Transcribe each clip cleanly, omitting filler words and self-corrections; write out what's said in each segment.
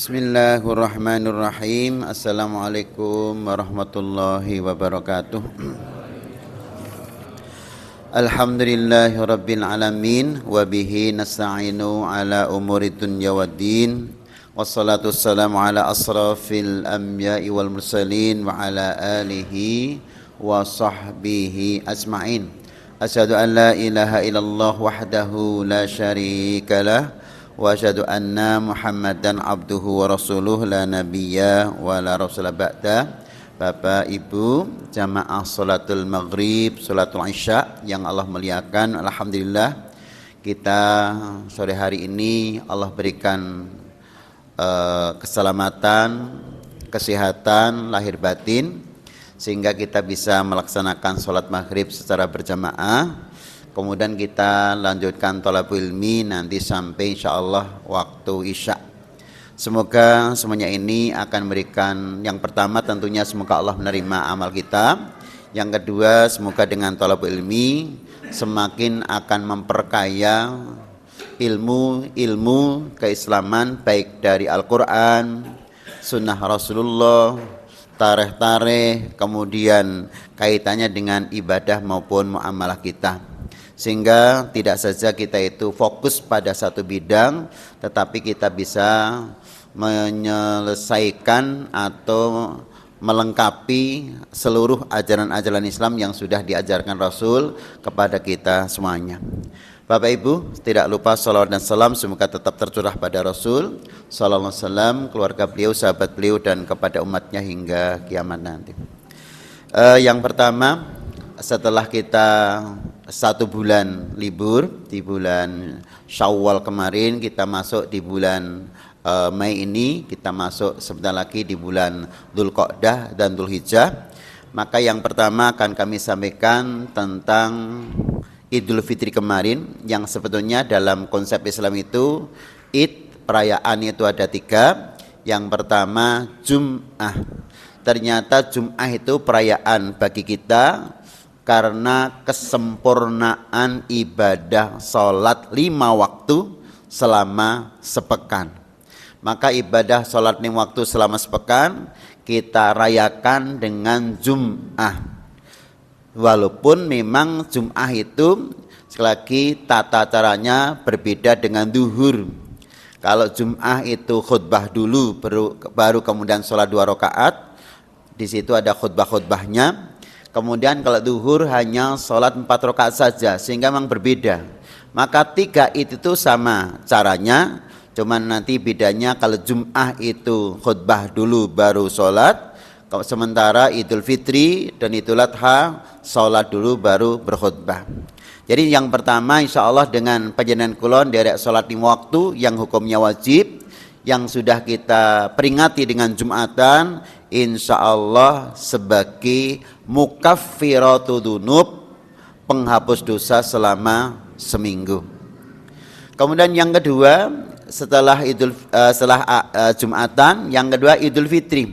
Bismillahirrahmanirrahim. Assalamualaikum warahmatullahi wabarakatuh. Alhamdulillahi rabbil alamin wa bihi nasta'inu ala umuri dunya waddin. Wassalatu wassalamu ala asrafil anbiya'i wal mursalin wa ala alihi wa sahbihi ajma'in. Asyhadu an la ilaha illallah wahdahu la syarika lah wa asyhadu anna Muhammadan abduhu wa rasuluh la nabiyya wa la rasula ba'da. Bapak Ibu jamaah salatul maghrib, salatul isya yang Allah muliakan, alhamdulillah kita sore hari ini Allah berikan keselamatan, kesehatan lahir batin sehingga kita bisa melaksanakan salat maghrib secara berjamaah. Kemudian kita lanjutkan thalabul ilmi nanti sampai insyaallah waktu isya. Semoga semuanya ini akan memberikan, yang pertama tentunya semoga Allah menerima amal kita. Yang kedua, semoga dengan thalabul ilmi semakin akan memperkaya ilmu keislaman baik dari Al-Qur'an, sunnah Rasulullah, tarikh-tarikh, kemudian kaitannya dengan ibadah maupun muamalah kita. Sehingga tidak saja kita itu fokus pada satu bidang, tetapi kita bisa menyelesaikan atau melengkapi seluruh ajaran-ajaran Islam yang sudah diajarkan Rasul kepada kita semuanya. Bapak Ibu, tidak lupa salawat dan salam semoga tetap tercurah pada Rasul sallallahu alaihi wasallam, keluarga beliau, sahabat beliau, dan kepada umatnya hingga kiamat nanti. Yang pertama, setelah kita 1 bulan libur di bulan Syawal kemarin, kita masuk di bulan Mei ini, kita masuk sebentar lagi di bulan Dzulqa'dah dan Dzulhijjah. Maka yang pertama akan kami sampaikan tentang Idul Fitri kemarin, yang sebetulnya dalam konsep Islam itu perayaan itu ada 3. Yang pertama Jum'ah. Ternyata Jum'ah itu perayaan bagi kita karena kesempurnaan ibadah sholat 5 waktu selama sepekan. Maka ibadah sholat 5 waktu selama sepekan kita rayakan dengan Jum'ah. Walaupun memang Jum'ah itu sekali lagi tata caranya berbeda dengan duhur. Kalau Jum'ah itu khutbah dulu baru kemudian sholat 2 rakaat. Di situ ada khutbah-khutbahnya. Kemudian kalau duhur hanya sholat 4 rakaat saja, sehingga memang berbeda. Maka 3 itu sama caranya, cuman nanti bedanya kalau Jum'ah itu khutbah dulu baru sholat, sementara Idul Fitri dan Idul Adha sholat dulu baru berkhutbah. Jadi yang pertama insya Allah dengan panjenengan kulon derek sholat 5 waktu yang hukumnya wajib, yang sudah kita peringati dengan Jumatan, insya Allah sebagai mukaffiratu dzunub, penghapus dosa selama seminggu. Kemudian yang kedua setelah Jumatan, yang kedua Idul Fitri.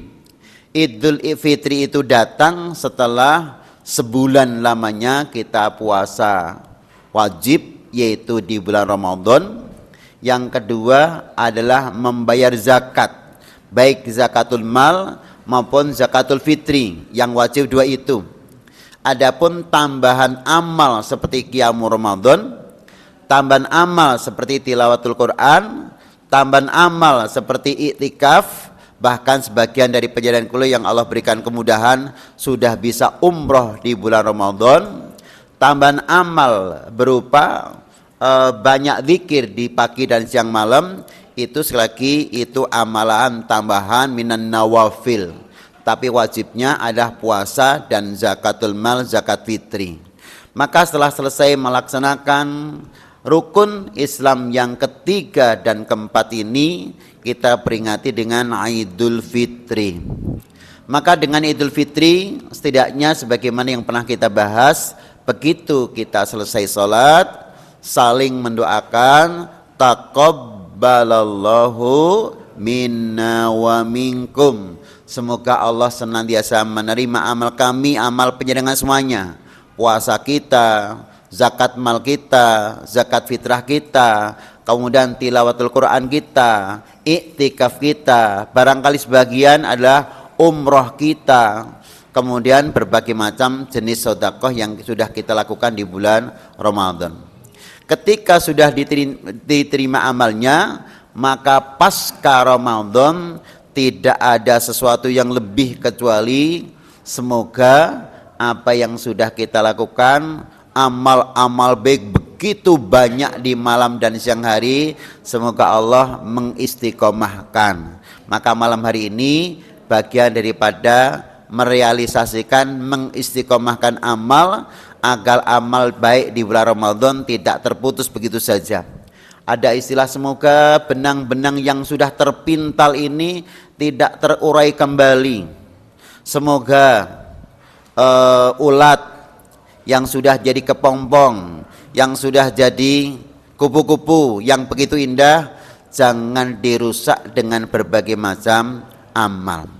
Idul Fitri itu datang setelah sebulan lamanya kita puasa wajib, yaitu di bulan Ramadan. Yang kedua adalah membayar zakat, baik zakatul mal maupun zakatul fitri, yang wajib 2 itu. Adapun tambahan amal seperti qiyamul Ramadan, tambahan amal seperti tilawatul Quran, tambahan amal seperti iktikaf, bahkan sebagian dari penjadian kuliah yang Allah berikan kemudahan sudah bisa umroh di bulan Ramadan. Tambahan amal berupa banyak zikir di pagi dan siang malam, itu sekali lagi itu amalan tambahan minan nawafil, tapi wajibnya adalah puasa dan zakatul mal, zakat fitri. Maka setelah selesai melaksanakan rukun Islam yang ketiga dan keempat ini, kita peringati dengan Idul Fitri. Maka dengan Idul Fitri setidaknya sebagaimana yang pernah kita bahas, begitu kita selesai sholat saling mendoakan taqabbalallahu minna wa minkum, semoga Allah senantiasa menerima amal kami, amal penjenengan semuanya, puasa kita, zakat mal kita, zakat fitrah kita, kemudian tilawatul Quran kita, iktikaf kita, barangkali sebagian adalah umroh kita, kemudian berbagai macam jenis sedekah yang sudah kita lakukan di bulan Ramadan. Ketika sudah diterima amalnya, maka pasca Ramadan tidak ada sesuatu yang lebih kecuali semoga apa yang sudah kita lakukan, amal-amal baik begitu banyak di malam dan siang hari, semoga Allah mengistiqomahkan. Maka malam hari ini bagian daripada merealisasikan, mengistiqomahkan amal, agar amal baik di bulan Ramadan tidak terputus begitu saja. Ada istilah semoga benang-benang yang sudah terpintal ini tidak terurai kembali. Semoga ulat yang sudah jadi kepompong, yang sudah jadi kupu-kupu yang begitu indah, jangan dirusak dengan berbagai macam amal.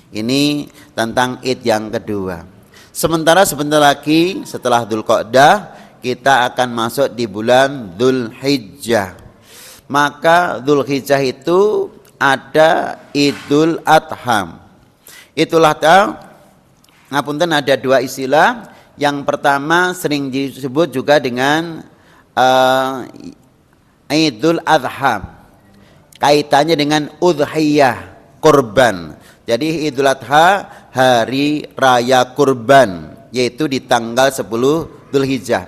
Ini tentang Id yang kedua. Sementara sebentar lagi setelah Dzulqa'dah kita akan masuk di bulan Dzulhijjah. Maka Dzulhijjah itu ada Idul Adha. Idul Adha, ngapunten, ada dua istilah. Yang pertama sering disebut juga dengan Idul Adha. Kaitannya dengan udhiyah, kurban. Jadi Idul Adha hari raya kurban, yaitu di tanggal 10 Dzulhijjah.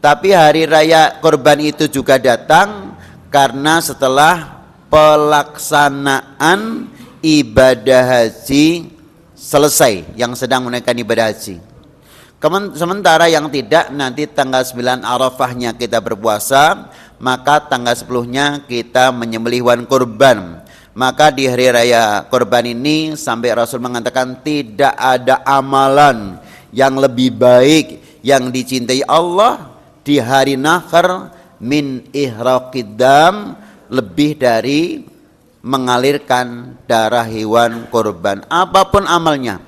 Tapi hari raya kurban itu juga datang karena setelah pelaksanaan ibadah haji selesai, yang sedang menunaikan ibadah haji. Sementara yang tidak, nanti tanggal 9 Arafahnya kita berpuasa, maka tanggal 10-nya kita menyembelih hewan kurban. Maka di hari raya kurban ini sampai Rasul mengatakan tidak ada amalan yang lebih baik yang dicintai Allah di hari nahar min ihraqid dam, lebih dari mengalirkan darah hewan kurban. Apapun amalnya,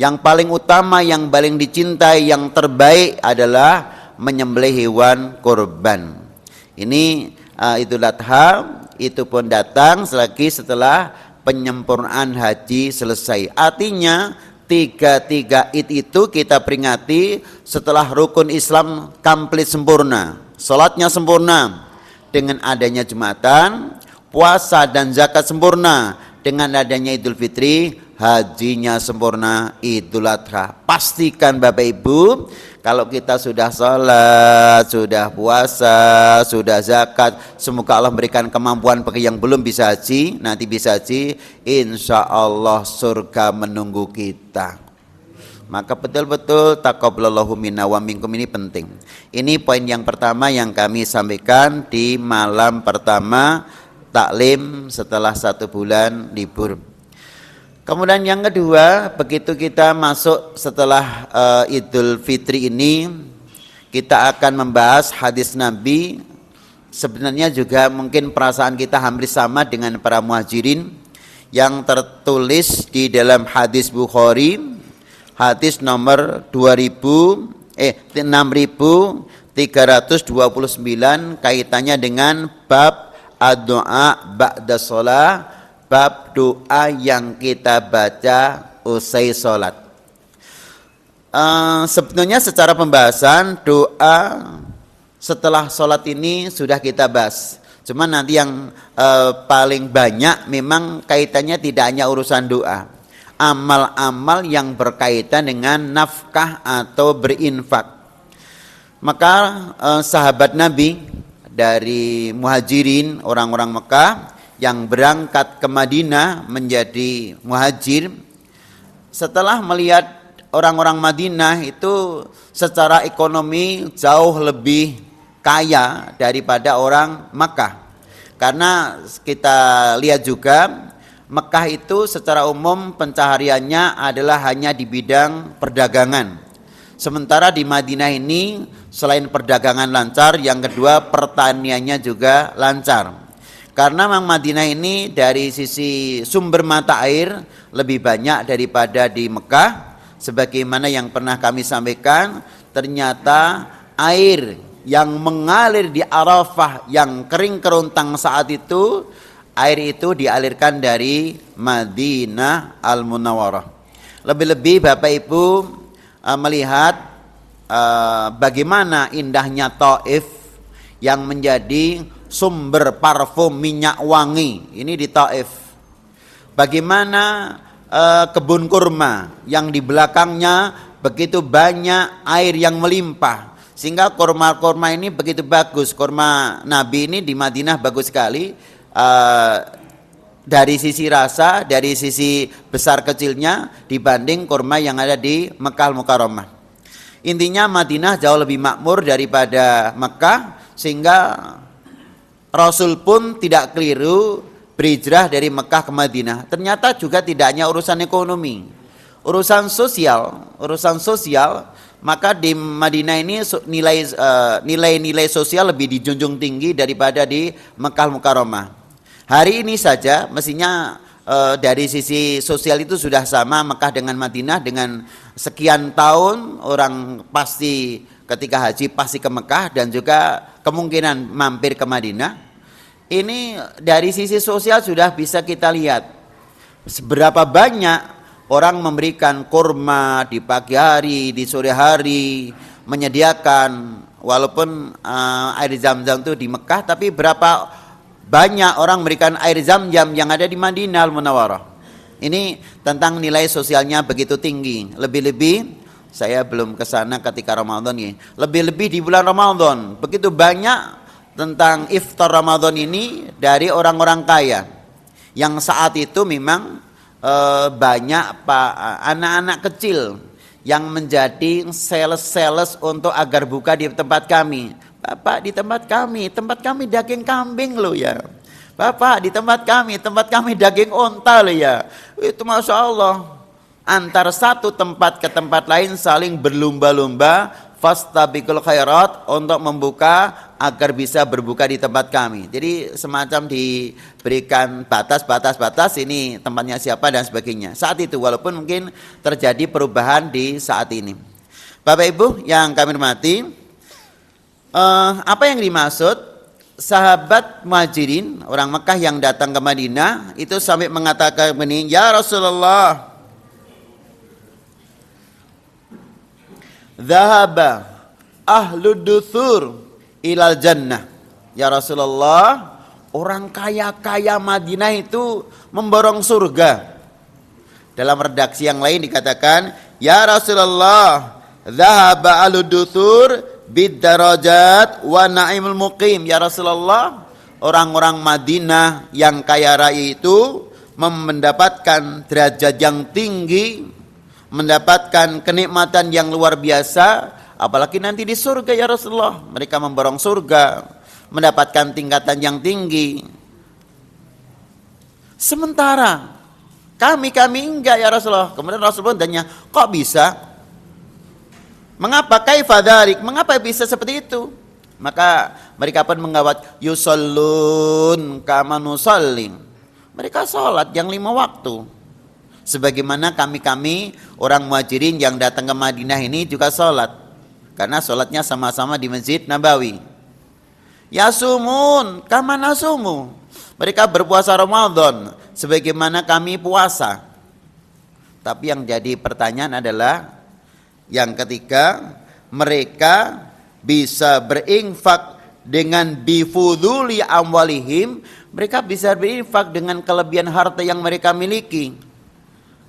yang paling utama, yang paling dicintai, yang terbaik adalah menyembelih hewan kurban. Ini Idul Adha. Itu pun datang selagi setelah penyempurnaan haji selesai. Artinya tiga Id itu kita peringati setelah rukun Islam komplit sempurna, salatnya sempurna dengan adanya Jumatan, puasa dan zakat sempurna dengan adanya Idul Fitri, hajinya sempurna, Idul Adha. Pastikan Bapak Ibu, kalau kita sudah sholat, sudah puasa, sudah zakat, semoga Allah memberikan kemampuan bagi yang belum bisa haji, nanti bisa haji, insya Allah surga menunggu kita. Maka betul-betul taqabbalallahu minna wa minkum ini penting. Ini poin yang pertama yang kami sampaikan di malam pertama taklim setelah 1 bulan libur. Kemudian yang kedua, begitu kita masuk setelah Idul Fitri ini, kita akan membahas hadis Nabi. Sebenarnya juga mungkin perasaan kita hampir sama dengan para muhajirin yang tertulis di dalam hadis Bukhari, hadis nomor 6329, kaitannya dengan bab ad-du'a ba'da shalah, bab doa yang kita baca usai sholat. Sebetulnya secara pembahasan doa setelah sholat ini sudah kita bahas. Cuma nanti yang paling banyak memang kaitannya tidak hanya urusan doa, amal-amal yang berkaitan dengan nafkah atau berinfak. Maka sahabat Nabi dari muhajirin, orang-orang Mekah yang berangkat ke Madinah menjadi muhajir, setelah melihat orang-orang Madinah itu secara ekonomi jauh lebih kaya daripada orang Mekah. Karena kita lihat juga Mekah itu secara umum pencahariannya adalah hanya di bidang perdagangan. Sementara di Madinah ini selain perdagangan lancar, yang kedua pertaniannya juga lancar. Karena memang Madinah ini dari sisi sumber mata air lebih banyak daripada di Mekah. Sebagaimana yang pernah kami sampaikan, ternyata air yang mengalir di Arafah yang kering kerontang saat itu, air itu dialirkan dari Madinah Al-Munawwarah. Lebih-lebih Bapak Ibu melihat bagaimana indahnya Taif yang menjadi sumber parfum minyak wangi ini di Taif. Bagaimana kebun kurma yang di belakangnya begitu banyak air yang melimpah, sehingga kurma-kurma ini begitu bagus. Kurma Nabi ini di Madinah bagus sekali, dari sisi rasa, dari sisi besar kecilnya dibanding kurma yang ada di Mekah Al-Mukarramah. Intinya Madinah jauh lebih makmur daripada Mekah, sehingga Rasul pun tidak keliru berhijrah dari Mekah ke Madinah. Ternyata juga tidak hanya urusan ekonomi, urusan sosial, maka di Madinah ini nilai-nilai sosial lebih dijunjung tinggi daripada di Mekah Mukarramah. Hari ini saja mestinya dari sisi sosial itu sudah sama Mekah dengan Madinah. Dengan sekian tahun orang pasti ketika haji pasti ke Mekah dan juga kemungkinan mampir ke Madinah. Ini dari sisi sosial sudah bisa kita lihat seberapa banyak orang memberikan kurma di pagi hari, di sore hari, menyediakan walaupun air zam-zam itu di Mekah, tapi berapa banyak orang memberikan air zam-zam yang ada di Madinah Al-Munawwarah. Ini tentang nilai sosialnya begitu tinggi. Lebih-lebih saya belum ke sana ketika Ramadan ini. Lebih-lebih di bulan Ramadan begitu banyak tentang iftar Ramadan ini dari orang-orang kaya yang saat itu memang banyak anak-anak kecil yang menjadi sales untuk agar buka di tempat kami. Bapak, di tempat kami daging kambing loh ya. Bapak, di tempat kami daging onta loh ya. Itu Masya Allah, antar satu tempat ke tempat lain saling berlomba-lomba fastabiqul khairat untuk membuka agar bisa berbuka di tempat kami. Jadi semacam diberikan batas ini tempatnya siapa dan sebagainya. Saat itu walaupun mungkin terjadi perubahan di saat ini. Bapak Ibu yang kami hormati, apa yang dimaksud sahabat Muhajirin orang Mekah yang datang ke Madinah itu sampai mengatakan begini, ya Rasulullah, dhahaba ahlud duthur ilal jannah. Ya Rasulullah, orang kaya-kaya Madinah itu memborong surga. Dalam redaksi yang lain dikatakan, ya Rasulullah, dhahaba ahlud duthur bid darajat wa na'imul muqim. Ya Rasulullah, orang-orang Madinah yang kaya raya itu mendapatkan derajat yang tinggi, mendapatkan kenikmatan yang luar biasa, apalagi nanti di surga ya Rasulullah. Mereka memborong surga, mendapatkan tingkatan yang tinggi. Sementara kami enggak ya Rasulullah. Kemudian Rasulullah tanya, kok bisa? Mengapa? Kaifa dzalik? Mengapa bisa seperti itu? Maka mereka pun menggawat, yusallun kama nusallim. Mereka sholat yang 5 waktu. Sebagaimana kami orang Muhajirin yang datang ke Madinah ini juga sholat, karena sholatnya sama-sama di Masjid Nabawi. Yasumun kama nasumu. Mereka berpuasa Ramadan sebagaimana kami puasa. Tapi yang jadi pertanyaan adalah yang ketiga, mereka bisa berinfak dengan bifuduli amwalihim, mereka bisa berinfak dengan kelebihan harta yang mereka miliki.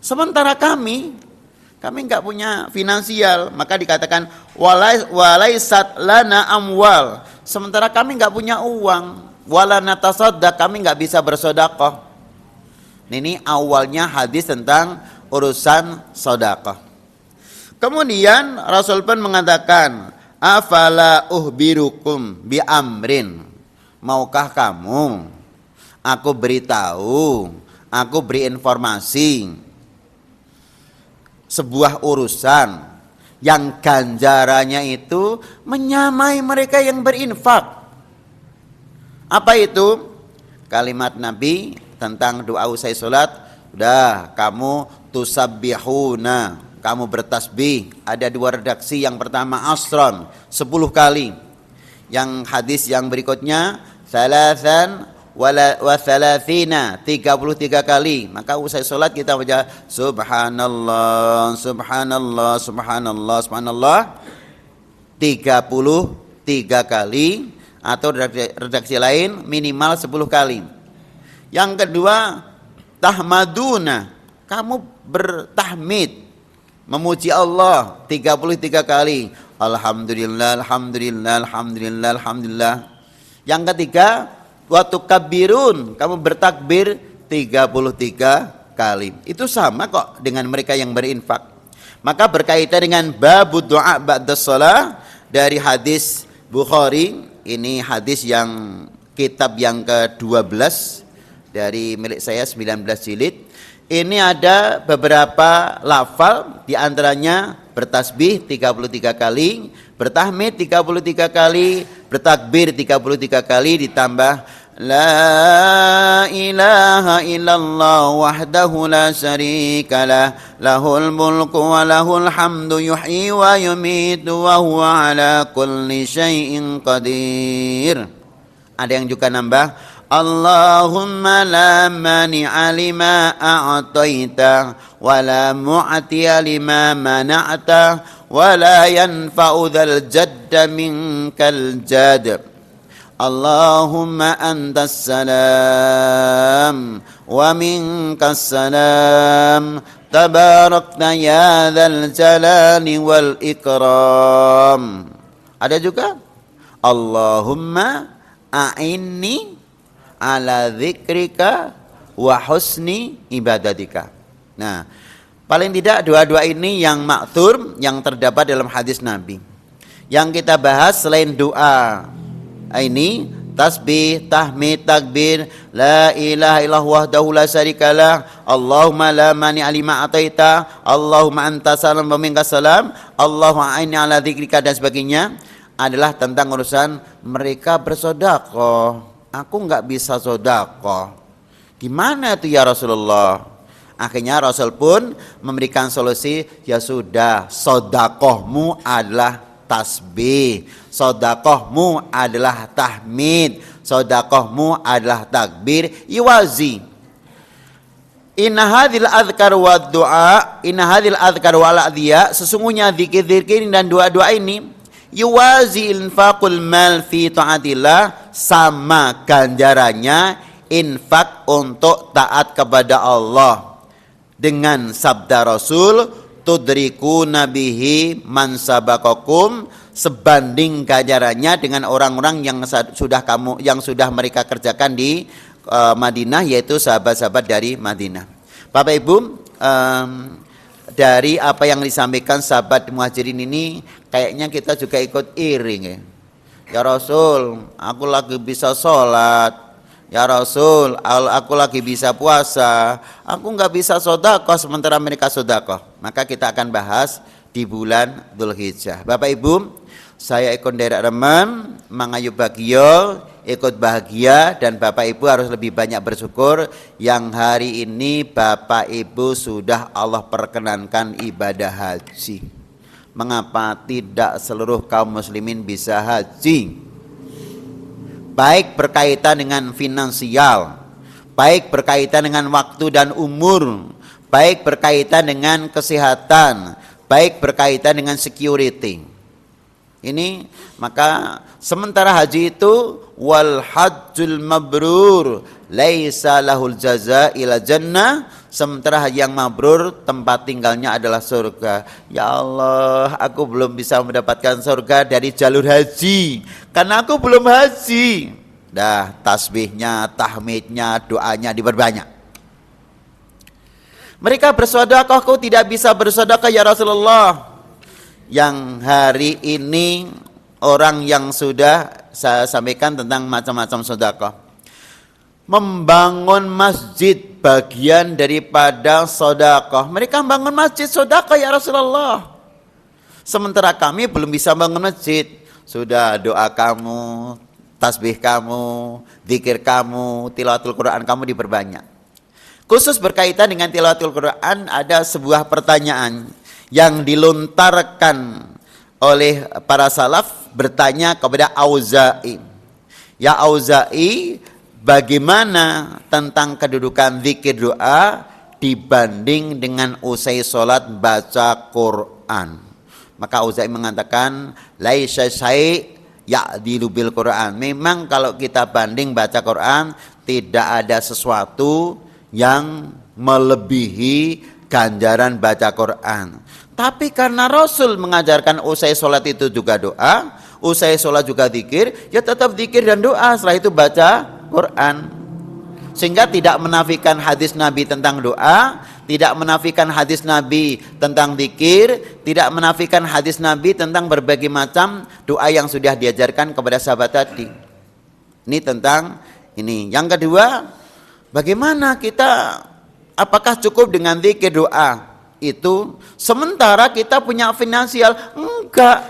Sementara kami enggak punya finansial, maka dikatakan walaisat lana amwal. Sementara kami enggak punya uang, wala natasaddaq, kami enggak bisa bersedekah. Ini awalnya hadis tentang urusan sedekah. Kemudian Rasul pun mengatakan, afala uhbirukum bi amrin. Maukah kamu aku beritahu, aku beri informasi sebuah urusan yang ganjarannya itu menyamai mereka yang berinfak. Apa itu? Kalimat Nabi tentang doa usai salat, udah kamu tusabbihuna, kamu bertasbih. Ada 2 redaksi, yang pertama asron 10 kali, Yang hadis yang berikutnya salasan wa thalathina, 33 kali. Maka usai sholat kita baca subhanallah, subhanallah, subhanallah, subhanallah 33 kali, atau redaksi lain minimal 10 kali. Yang kedua, tahmaduna, kamu bertahmid, memuji Allah 33 kali. Alhamdulillah, alhamdulillah, alhamdulillah, alhamdulillah. Yang ketiga, wa tukabbirun, kamu bertakbir 33 kali. Itu sama kok dengan mereka yang berinfak. Maka berkaitan dengan babud du'a ba'da shalah dari hadis Bukhari, ini hadis yang kitab yang ke-12 dari milik saya 19 jilid. Ini ada beberapa lafal, di antaranya bertasbih 33 kali, bertahmid 33 kali, bertakbir 33 kali, ditambah la ilaha illallah wahdahu la syarikalah lahul mulku wa lahul hamdu yuhyi wa yumitu wa huwa ala kulli syai'in qadir. Ada yang juga nambah Allahumma la mani'a lima a'taita wa la mu'tiya lima mana'ta wa la yanfa'u dzal jadda minkal jad. Allahumma antas salam wa minkas salam tabarakta ya dzal jalali wal ikram. Ada juga Allahumma a'inni ala dzikrika wa husni ibadatika. Nah, paling tidak dua-dua ini yang ma'thur, yang terdapat dalam hadis Nabi. Yang kita bahas selain doa ini, tasbih, tahmid, takbir, la ilaha illallah wahdahu la syarikalah, Allahumma la mani'a lima ataita, Allahumma anta salam wa minkas salam, Allahumma a'inni ala dzikrika, dan sebagainya, adalah tentang urusan mereka bersedekah. Aku enggak bisa sedekah. Gimana itu ya Rasulullah? Akhirnya Rasul pun memberikan solusi, ya sudah, sedekahmu adalah tasbih, sedekahmu adalah tahmid, sedekahmu adalah takbir, iwazi. Inna hadhil adhkar wa du'a, inna hadhil adhkar wal adhiya, sesungguhnya zikir-zikir dan doa-doa ini yuwazi infaqul mal fi taatillah, sama ganjarannya infak untuk taat kepada Allah. Dengan sabda Rasul, tudriku nabihi man sabaqakum, sebanding ganjarannya dengan orang-orang yang sudah mereka kerjakan di Madinah, yaitu sahabat-sahabat dari Madinah. Bapak Ibu, dari apa yang disampaikan sahabat muhajirin ini, kayaknya kita juga ikut iring ya. Ya Rasul, aku lagi bisa sholat. Ya Rasul, aku lagi bisa puasa. Aku nggak bisa sedekah sementara mereka sedekah. Maka kita akan bahas di bulan Dzulhijjah. Bapak Ibu, saya ikut derek remen, mangayu bagio, ikut bahagia, dan Bapak Ibu harus lebih banyak bersyukur yang hari ini Bapak Ibu sudah Allah perkenankan ibadah haji. Mengapa tidak seluruh kaum muslimin bisa haji? Baik berkaitan dengan finansial, baik berkaitan dengan waktu dan umur, baik berkaitan dengan kesehatan, baik berkaitan dengan security. Ini maka sementara haji itu wal hajjul mabrur laisa lahul jaza ila jannah, sementara haji yang mabrur tempat tinggalnya adalah surga. Ya Allah, aku belum bisa mendapatkan surga dari jalur haji karena aku belum haji. Dah, tasbihnya, tahmidnya, doanya diperbanyak. Mereka bersedekah, kau tidak bisa bersedekah ya Rasulullah. Yang hari ini orang yang sudah saya sampaikan tentang macam-macam sedekah. Membangun masjid bagian daripada sedekah. Mereka membangun masjid sedekah ya Rasulullah. Sementara kami belum bisa bangun masjid. Sudah doa kamu, tasbih kamu, zikir kamu, tilawatul Quran kamu diperbanyak. Khusus berkaitan dengan tilawatul Quran, ada sebuah pertanyaan yang dilontarkan oleh para salaf bertanya kepada Auza'i, ya Auza'i, bagaimana tentang kedudukan zikir doa dibanding dengan usai sholat baca Quran? Maka Auza'i mengatakan, laisa syai' ya'dilu bil Quran. Memang kalau kita banding baca Quran, tidak ada sesuatu yang melebihi ganjaran baca Quran. Tapi karena Rasul mengajarkan usai sholat itu juga doa, usai sholat juga zikir, ya tetap zikir dan doa, setelah itu baca Quran. Sehingga tidak menafikan hadis Nabi tentang doa, tidak menafikan hadis Nabi tentang zikir, tidak menafikan hadis Nabi tentang berbagai macam doa yang sudah diajarkan kepada sahabat tadi. Ini tentang ini. Yang kedua, bagaimana kita, apakah cukup dengan zikir doa itu sementara kita punya finansial? Enggak.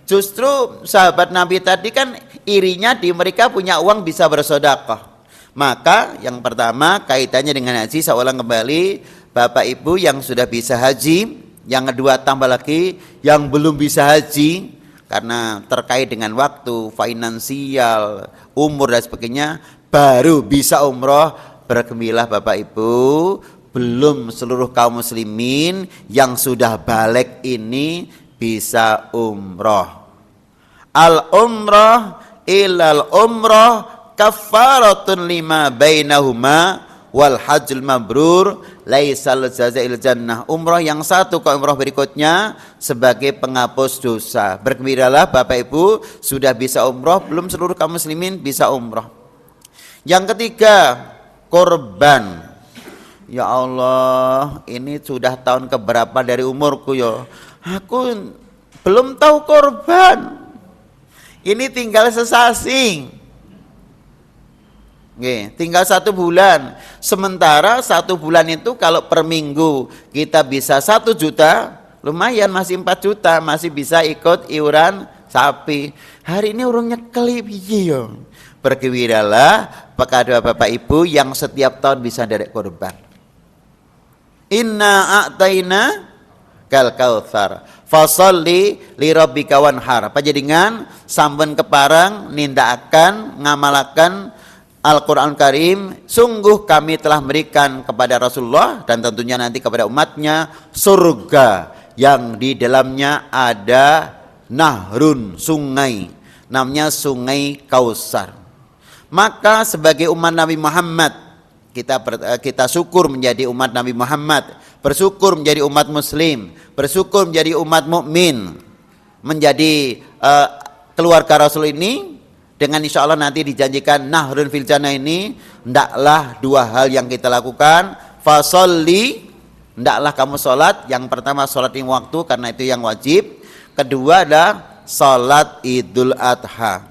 Justru sahabat Nabi tadi kan irinya di mereka punya uang bisa bersedekah. Maka yang pertama kaitannya dengan haji, saya ulang kembali, Bapak Ibu yang sudah bisa haji. Yang kedua tambah lagi yang belum bisa haji karena terkait dengan waktu, finansial, umur dan sebagainya, baru bisa umroh. Bergembiralah Bapak Ibu, belum seluruh kaum muslimin yang sudah balik ini bisa umroh. Al umroh ilal umroh kafaratun lima bainahuma wal hajjul mabrur laisal jazail jannah. Umroh yang satu ke umroh berikutnya sebagai penghapus dosa. Bergembiralah Bapak Ibu sudah bisa umroh, belum seluruh kaum muslimin bisa umroh. Yang ketiga, korban. Ya Allah, ini sudah tahun keberapa dari umurku ya, aku belum tahu korban. Ini tinggal sesasing, tinggal 1 bulan. Sementara 1 bulan itu kalau per minggu kita bisa 1 juta, lumayan, masih 4 juta, masih bisa ikut iuran sapi. Hari ini urung nyekel piye ya. Bergembiralah kepada Bapak Ibu yang setiap tahun bisa derek korban. Inna a'taina kal kautsar fasholli li rabbika wanhar. Panjenengan sampun kepareng nindakaken ngamalaken Al-Quran Karim, sungguh kami telah memberikan kepada Rasulullah dan tentunya nanti kepada umatnya surga yang di dalamnya ada nahrun, sungai, namanya sungai Kausar. Maka sebagai umat Nabi Muhammad, kita syukur menjadi umat Nabi Muhammad, bersyukur menjadi umat muslim, bersyukur menjadi umat mukmin, menjadi keluarga Rasul ini. Dengan insya Allah nanti dijanjikan nahrun fil jannah ini, hendaklah 2 hal yang kita lakukan. Fasholli, hendaklah kamu sholat. Yang pertama sholat lima waktu karena itu yang wajib. Kedua adalah sholat Idul Adha.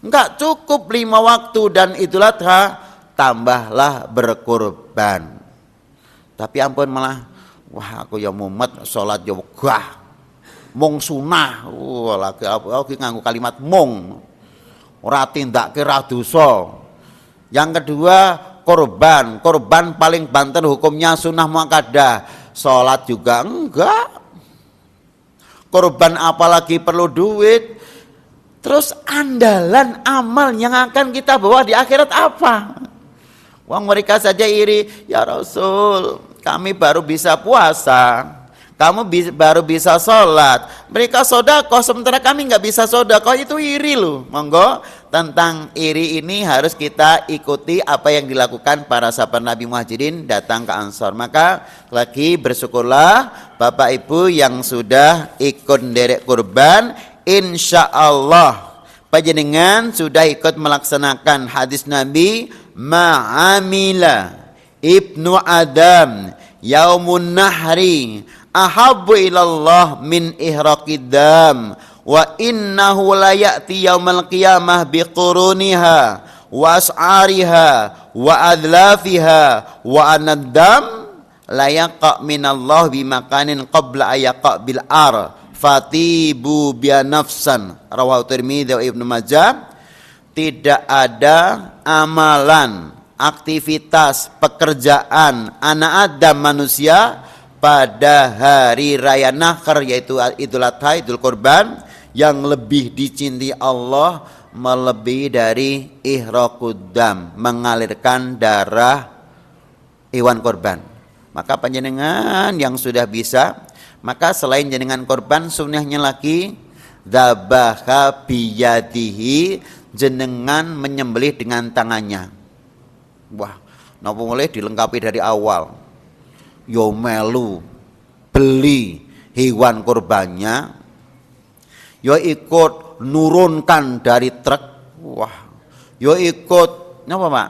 Enggak cukup 5 waktu dan Idul Adha, tambahlah berkorban. Tapi ampun malah, wah aku ya mumet sholat ya wegah, mung sunah. Wah lagi nganggo kalimat mung. Ora tindakke ra dosa. Yang kedua korban. Korban paling banter hukumnya sunnah muakkadah. Salat juga enggak. Korban apalagi perlu duit. Terus andalan amal yang akan kita bawa di akhirat apa? Wong mereka saja iri, ya Rasul, kami baru bisa puasa, kamu baru bisa sholat, mereka sodakoh sementara kami nggak bisa sodakoh, itu iri loh. Monggo tentang iri ini harus kita ikuti apa yang dilakukan para sahabat Nabi Muhajirin datang ke Ansor. Maka lagi bersyukurlah Bapak Ibu yang sudah ikut derek kurban, insya Allah panjenengan sudah ikut melaksanakan hadis Nabi, ma'amila ibnu Adam yaumun nahri ahabbu ilallah min ihraqid dam wa innahu la ya'ti yaumal qiyamah biquruniha wa as'ariha wa adlafiha wa anaddam la yaqa minallah bimakanin qabla ayaqa bil ar fatibu biya nafsan. Rawahu Tirmidzi wa Ibnu Majah. Tidak ada amalan, aktivitas, pekerjaan anak Adam manusia pada hari raya Nahr yaitu Idul Adha, Idul Kurban, yang lebih dicintai Allah melebihi dari ihraqud dam, mengalirkan darah hewan korban. Maka panjenengan yang sudah bisa, maka selain jenengan korban, sunnahnya lagi dzabaha biyadihi, jenengan menyembelih dengan tangannya. Wah, napa mulai dilengkapi dari awal. Yo melu beli hewan kurbannya, yo ikut nurunkan dari truk. Wah, yo ikut napa Pak?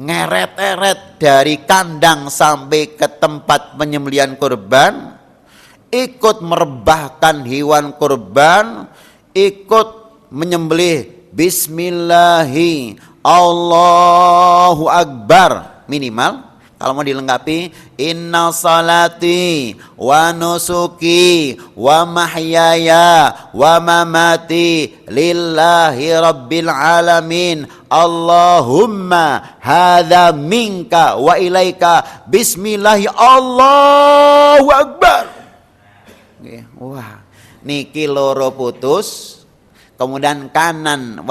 Ngeret-eret dari kandang sampai ke tempat penyembelihan kurban, ikut merebahkan hewan kurban, ikut menyembelih bismillahi Allahu Akbar minimal. Kalau mau dilengkapi, inna salati wa nusuki wa mahyaya wa mamati lillahi rabbil alamin. Allahumma hadza minka wa ilaika bismillahi Allahu Akbar. Wah, niki loro putus. Kemudian kanan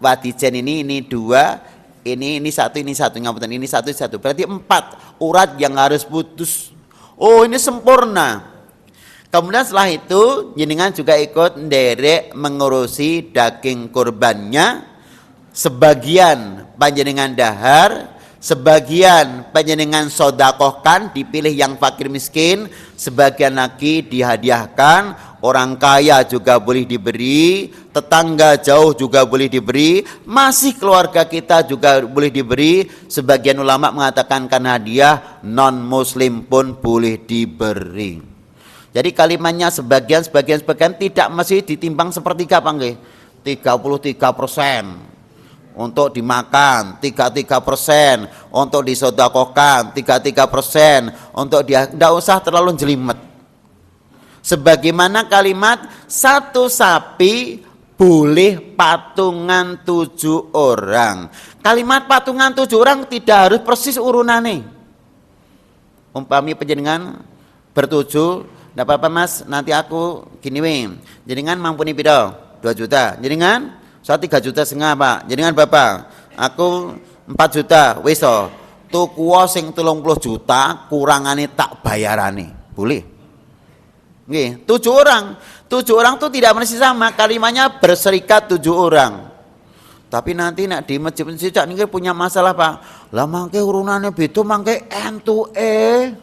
wadijen ini dua. Ini satu ngapunten, ini satu, berarti 4 urat yang harus putus. Oh, ini sempurna. Kemudian setelah itu jenengan juga ikut nderek mengurusi daging kurbannya. Sebagian panjenengan dahar, sebagian panjenengan sodakohkan, dipilih yang fakir miskin, sebagian lagi dihadiahkan. Orang kaya juga boleh diberi, tetangga jauh juga boleh diberi, masih keluarga kita juga boleh diberi. Sebagian ulama mengatakan kan hadiah, non muslim pun boleh diberi. Jadi kalimatnya sebagian tidak mesti ditimbang sepertiga Pak nggih. 33% untuk dimakan, 33% untuk disodakokan, 33% untuk dia, tidak usah terlalu jelimet. Sebagaimana kalimat 1 sapi boleh patungan 7 orang. Kalimat patungan 7 orang tidak harus persis urunane. Umpami panjenengan bertujuh, tidak apa-apa Mas, nanti aku gini weh. Jenengan mampuni piro? 2 juta. Jenengan? Saya 3,5 juta Pak. Jenengan Bapak? Aku 4 juta. Wis to. Tuku sing 30 juta kurangane tak bayarane. Boleh? Nggih, 7 orang. 7 orang tuh tidak mesti sama, kalimatnya berserikat 7 orang. Tapi nanti nak di masjid-masjid niki punya masalah Pak. Lah mangke urunane beda mangke entuke.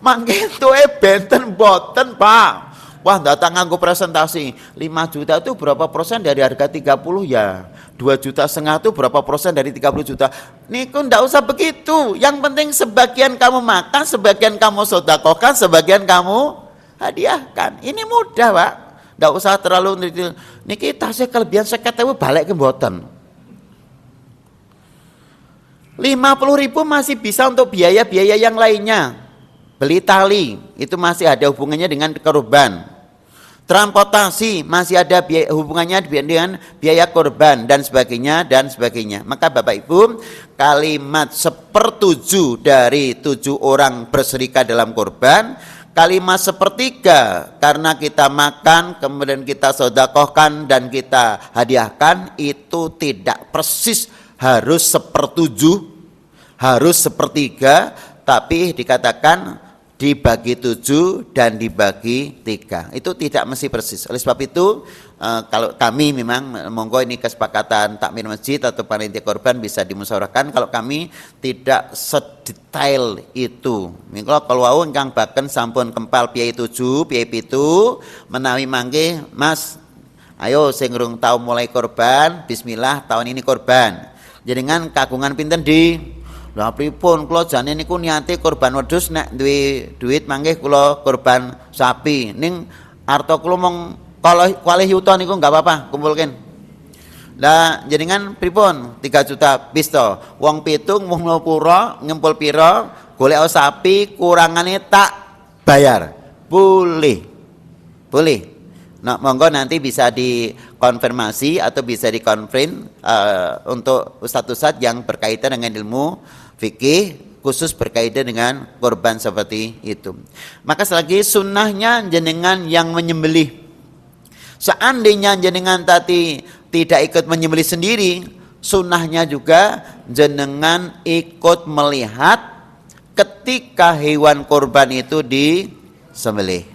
Mangke entuke benten boten Pak. Wah, datang nganggo presentasi. 5 juta itu berapa persen dari harga 30 ya? 2,5 juta itu berapa persen dari 30 juta? Niku ndak usah begitu. Yang penting sebagian kamu makan, sebagian kamu sedekahkan, sebagian kamu hadiahkan. Ini mudah, Pak. Ndak usah terlalu niki tasih kelebihan 50.000 balik ke mboten. 50.000 masih bisa untuk biaya-biaya yang lainnya. Beli tali, itu masih ada hubungannya dengan kurban. Transportasi masih ada hubungannya dengan biaya korban dan sebagainya dan sebagainya. Maka Bapak Ibu, kalimat 1/7 dari 7 orang berserikat dalam korban, kalimat 1/3 karena kita makan kemudian kita sedekahkan dan kita hadiahkan, itu tidak persis harus 1/7, harus 1/3, tapi dikatakan dibagi 7 dan dibagi 3. Itu tidak mesti persis. Oleh sebab itu kalau kami memang monggo ini kesepakatan takmir masjid atau panitia korban bisa dimusyawarahkan. Kalau kami tidak sedetail itu. Minggu kalau wau ingkang baken sampun kempal piye 7, piye 7 menawi mangke Mas, ayo sing urung tau mulai korban, bismillah tahun ini korban. Jenengan kagungan pinten di? Lah pripun kula jane niku niate korban wedhus nek duwe duit mangke kula korban sapi. Ning arta kula mong kalih yuta niku enggak apa-apa kumpulken. Lah jenengan pripun? 3 juta bis to. Wong pitung wong pura ngempul pira, golek sapi kurangane tak bayar. Boleh. Boleh. Nah, monggo nanti bisa dikonfirmasi atau bisa dikonfirm untuk ustadz-ustadz yang berkaitan dengan ilmu fikih, khusus berkaitan dengan korban seperti itu. Maka selagi sunnahnya jenengan yang menyembelih. Seandainya jenengan tadi tidak ikut menyembelih sendiri, sunnahnya juga jenengan ikut melihat ketika hewan korban itu disembelih.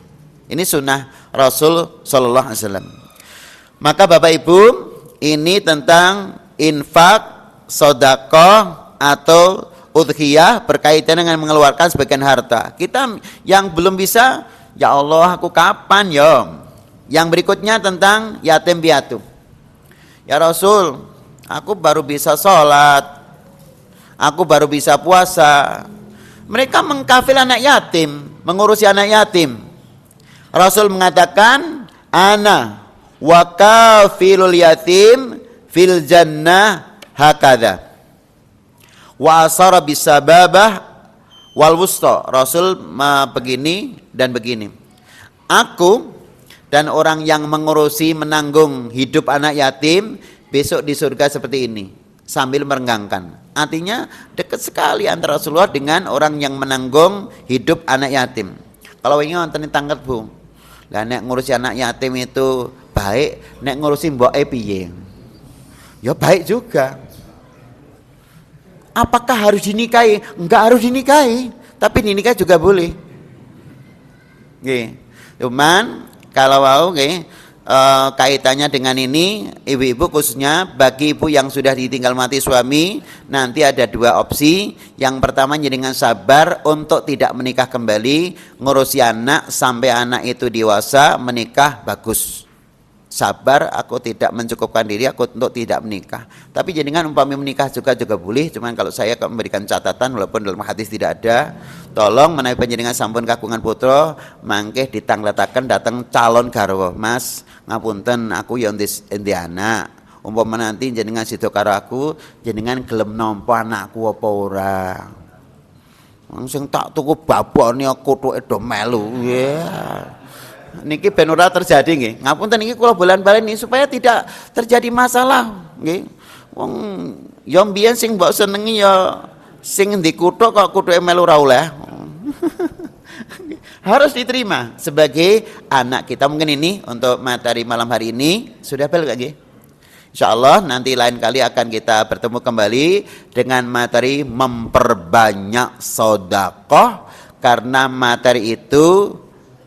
Ini sunnah Rasul Sallallahu Alaihi Wasallam. Maka Bapak Ibu, ini tentang infak, sedekah atau udhiyah berkaitan dengan mengeluarkan sebagian harta. Kita yang belum bisa, ya Allah aku kapan ya? Yang berikutnya tentang yatim piatu. Ya Rasul, aku baru bisa sholat, aku baru bisa puasa. Mereka mengkafil anak yatim, mengurusi anak yatim. Rasul mengatakan, ana wa kafilul yatim fil jannah hakadha wa asara bisababah wal wusta. Rasul begini dan begini. Aku dan orang yang mengurusi menanggung hidup anak yatim besok di surga seperti ini, sambil merenggangkan. Artinya dekat sekali antara Rasulullah dengan orang yang menanggung hidup anak yatim. Kalau ingin nonton tangkat Bu, lah nek ngurusi anak yatim itu baik, nek ngurusi mboke piye? Ya baik juga. Apakah harus dinikahi? Enggak harus dinikahi, tapi dinikahi juga boleh. Nggih. Cuman kalau mau nggih kaitannya dengan ini, ibu-ibu khususnya bagi ibu yang sudah ditinggal mati suami, nanti ada dua opsi. Yang pertama jenengan sabar untuk tidak menikah kembali, ngurusi anak sampai anak itu dewasa, menikah bagus. Sabar, aku tidak mencukupkan diri aku untuk tidak menikah. Tapi jenengan umpamanya menikah juga boleh. Cuman kalau saya memberikan catatan walaupun dalam hadis tidak ada, tolong menawi panjenengan sampun kagungan putra, mangke ditangletaken datang calon garwa. Mas, ngapunten aku ya endi anak. Umpama nanti jenengan sida karo aku, jenengan gelem nampa anakku apa ora? Sing tak tuku babone kuthuke do melu. Niki ben ora terjadi nggih. Ngapunten niki kula bolan-balen supaya tidak terjadi masalah nggih. Wong ya mbiyen sing mbok senengi ya sing ndi kuthuk kok kuthuke melu ora oleh. Harus diterima sebagai anak kita. Mungkin ini untuk materi malam hari ini sudah bel gak nggih? Insyaallah nanti lain kali akan kita bertemu kembali dengan materi memperbanyak sedekah, karena materi itu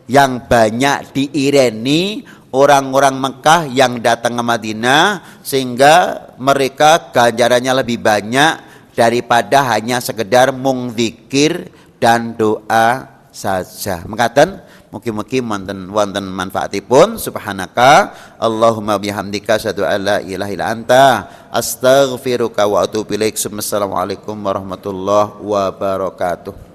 yang banyak diireni orang-orang Mekah yang datang ke Madinah, sehingga mereka ganjarannya lebih banyak daripada hanya sekedar mung zikir dan doa saja. Mekaten mugi-mugi wonten manfaatipun. Subhanaka Allahumma bihamdika asyhadu an la ilaha illa anta astaghfiruka wa atubu ilaik. Assalamualaikum warahmatullahi wabarakatuh.